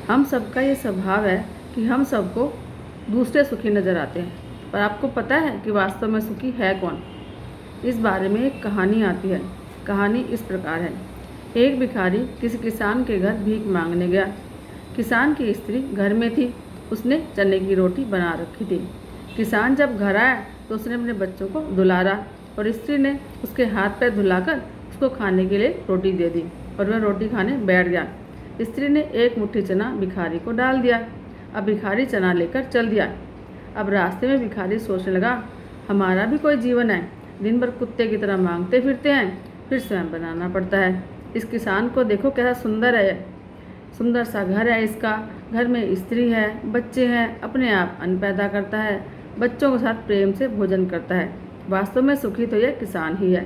हम सबका ये स्वभाव है कि हम सबको दूसरे सुखी नज़र आते हैं, पर आपको पता है कि वास्तव में सुखी है कौन? इस बारे में एक कहानी आती है। कहानी इस प्रकार है। एक भिखारी किसी किसान के घर भीख मांगने गया। किसान की स्त्री घर में थी। उसने चने की रोटी बना रखी थी। किसान जब घर आया तो उसने अपने बच्चों को दुलारा और स्त्री ने उसके हाथ पैर धुलाकर उसको खाने के लिए रोटी दे दी और वह रोटी खाने बैठ गया। स्त्री ने एक मुट्ठी चना भिखारी को डाल दिया। अब भिखारी चना लेकर चल दिया। अब रास्ते में भिखारी सोचने लगा, हमारा भी कोई जीवन है, दिन भर कुत्ते की तरह मांगते फिरते हैं, फिर स्वयं बनाना पड़ता है। इस किसान को देखो कैसा सुंदर है, सुंदर सा घर है इसका, घर में स्त्री है, बच्चे हैं, अपने आप अन्न पैदा करता है, बच्चों के साथ प्रेम से भोजन करता है। वास्तव में सुखी तो यह किसान ही है।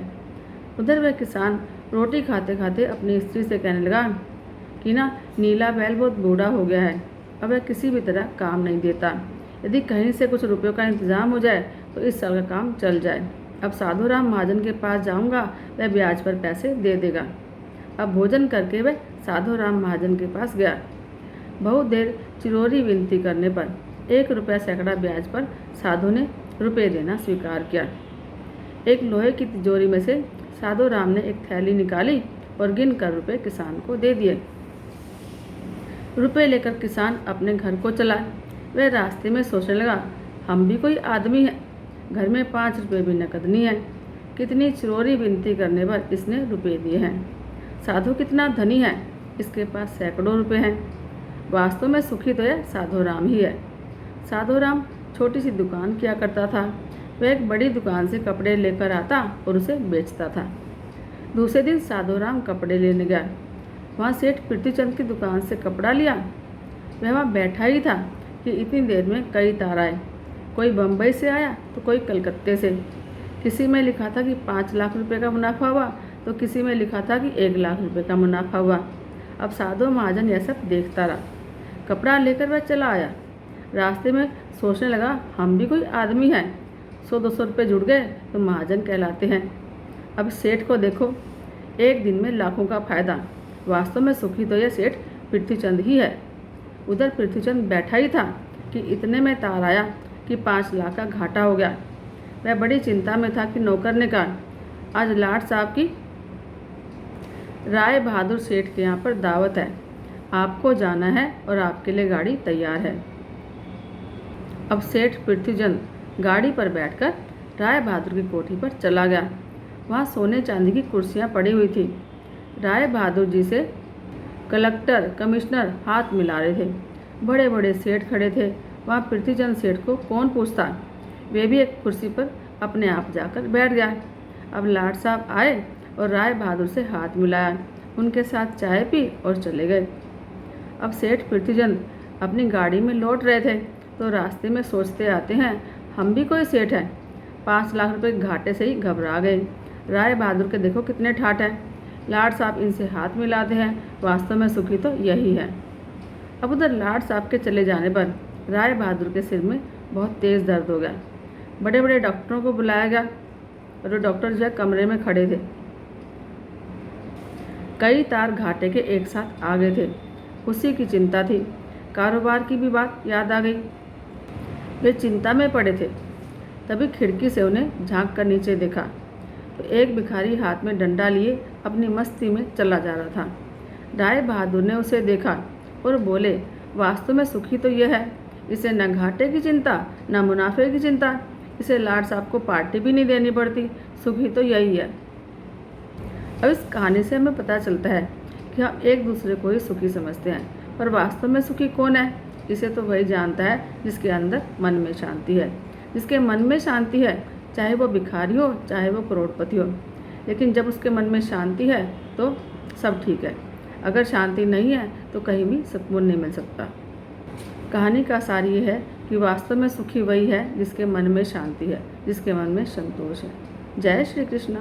उधर वह किसान रोटी खाते खाते अपनी स्त्री से कहने लगा कि नीला बैल बहुत बूढ़ा हो गया है, अब वह किसी भी तरह काम नहीं देता। यदि कहीं से कुछ रुपयों का इंतजाम हो जाए तो इस साल का काम चल जाए। अब साधु राम महाजन के पास जाऊंगा, वह ब्याज पर पैसे दे देगा। अब भोजन करके वह साधु राम महाजन के पास गया। बहुत देर चिरोरी विनती करने पर 1 रुपया सैकड़ा ब्याज पर साधु ने रुपये देना स्वीकार किया। एक लोहे की तिजोरी में से साधु राम ने एक थैली निकाली और गिन कर रुपये किसान को दे दिए। रुपये लेकर किसान अपने घर को चला। वह रास्ते में सोचने लगा, हम भी कोई आदमी है, घर में 5 रुपये भी नकद नहीं है। कितनी चिरोरी विनती करने पर इसने रुपये दिए हैं। साधु कितना धनी है, इसके पास सैकड़ों रुपये हैं। वास्तव में सुखी तो यह साधु राम ही है। साधु राम छोटी सी दुकान किया करता था। वह एक बड़ी दुकान से कपड़े लेकर आता और उसे बेचता था। दूसरे दिन साधु राम कपड़े लेने गया। वहाँ सेठ पृथ्वीचंद की दुकान से कपड़ा लिया। वह वहाँ बैठा ही था कि इतनी देर में कई तार आए। कोई बम्बई से आया तो कोई कलकत्ते से। किसी में लिखा था कि 5 लाख रुपए का मुनाफा हुआ तो किसी में लिखा था कि 1 लाख रुपए का मुनाफा हुआ। अब साधु महाजन यह सब देखता रहा। कपड़ा लेकर वह चला आया। रास्ते में सोचने लगा, हम भी कोई आदमी हैं, 100-200 रुपये जुड़ गए तो महाजन कहलाते हैं। अब सेठ को देखो, एक दिन में लाखों का फायदा। वास्तव में सुखी तो यह सेठ पृथ्वीचंद ही है। उधर पृथ्वीचंद बैठा ही था कि इतने में तार आया कि 5 लाख का घाटा हो गया। वह बड़ी चिंता में था कि नौकर ने कहा, आज लाट साहब की राय बहादुर सेठ के यहाँ पर दावत है, आपको जाना है और आपके लिए गाड़ी तैयार है। अब सेठ पृथ्वीचंद गाड़ी पर बैठकर राय बहादुर की कोठी पर चला गया। वहाँ सोने चांदी की कुर्सियाँ पड़ी हुई थी। राय बहादुर जी से कलेक्टर कमिश्नर हाथ मिला रहे थे। बड़े बड़े सेठ खड़े थे। वहाँ पृथ्वीचंद सेठ को कौन पूछता, वे भी एक कुर्सी पर अपने आप जाकर बैठ गया। अब लाट साहब आए और राय बहादुर से हाथ मिलाया, उनके साथ चाय पी और चले गए। अब सेठ पृथ्वीचंद अपनी गाड़ी में लौट रहे थे तो रास्ते में सोचते आते हैं, हम भी कोई सेठ हैं। 5 लाख रुपए घाटे से ही घबरा गए। राय बहादुर के देखो कितने ठाठ हैं। लाट साहब इनसे हाथ मिलाते हैं। वास्तव में सुखी तो यही है। अब उधर लाट साहब के चले जाने पर राय बहादुर के सिर में बहुत तेज़ दर्द हो गया। बड़े बड़े डॉक्टरों को बुलाया गया और वो डॉक्टर जो है कमरे में खड़े थे। कई तार घाटे के एक साथ आ गए थे। उसी की चिंता थी। कारोबार की भी बात याद आ गई। वे चिंता में पड़े थे। तभी खिड़की से उन्हें झांक कर नीचे देखा तो एक भिखारी हाथ में डंडा लिए अपनी मस्ती में चला जा रहा था। राय बहादुर ने उसे देखा और बोले, वास्तव में सुखी तो यह है, इसे न घाटे की चिंता न मुनाफे की चिंता, इसे लाट साहब को पार्टी भी नहीं देनी पड़ती। सुखी तो यही है। अब इस कहानी से हमें पता चलता है कि हम एक दूसरे को ही सुखी समझते हैं, पर वास्तव में सुखी कौन है, इसे तो वही जानता है जिसके अंदर मन में शांति है। जिसके मन में शांति है, चाहे वो भिखारी हो चाहे वो करोड़पति हो, लेकिन जब उसके मन में शांति है तो सब ठीक है। अगर शांति नहीं है तो कहीं भी सुकून नहीं मिल सकता। कहानी का सार ये है कि वास्तव में सुखी वही है जिसके मन में शांति है, जिसके मन में संतोष है। जय श्री कृष्ण।